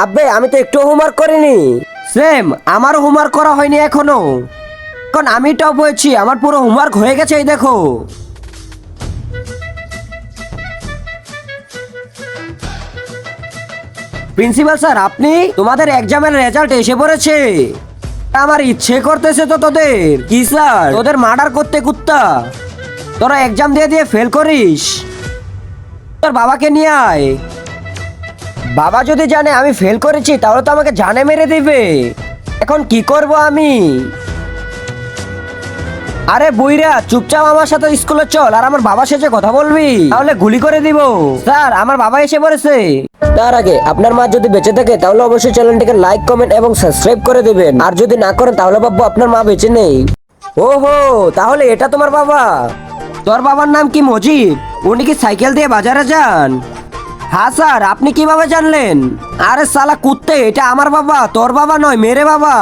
আব্বে আমি তো একটু হোমওয়ার্ক করিনি। সেম, আমারও হোমওয়ার্ক করা হয়নি এখনো। এখন আমি টপ হয়েছি, আমার পুরো হোমওয়ার্ক হয়ে গেছে, এই দেখো। প্রিন্সিপাল স্যার, আপনি? তোমাদের এক্সামের রেজাল্ট এসে পড়েছে। আমার ইচ্ছে করতেছে তো তোদের। কি স্যার, তোদের মার্ডার করতে কুত্তা। তোরা এক্সাম দিয়ে দিয়ে ফেল করিস। তোর বাবাকে নিয়ে আয়। বাবা যদি জানে আমি ফেল করেছি তাহলে তো আমাকে জানে মেরে দিবে। এখন কি করব আমি? আরে বুইরা, চুপচাপ আমার সাথে স্কুলে চল, আর আমার বাবার সাথে কথা বলবি, তাহলে গুলি করে দিব। স্যার, আমার বাবা এসে পড়েছে। তার আগে আপনার মা যদি বেঁচে থাকে তাহলে অবশ্যই চ্যানেলটিকে লাইক, কমেন্ট এবং সাবস্ক্রাইব করে দিবেন। আর যদি না করেন তাহলে ভাববো আপনার মা বেঁচে নেই। ওহো, তাহলে এটা তোমার বাবা? তোর বাবার নাম কি মজিদ? উনি কি সাইকেল দিয়ে বাজারে যান? হ্যাঁ স্যার, আপনি কিভাবে জানলেন? আরে সালা কুত্তে, এটা আমার বাবা, তোর বাবা নয়, মেরে বাবা।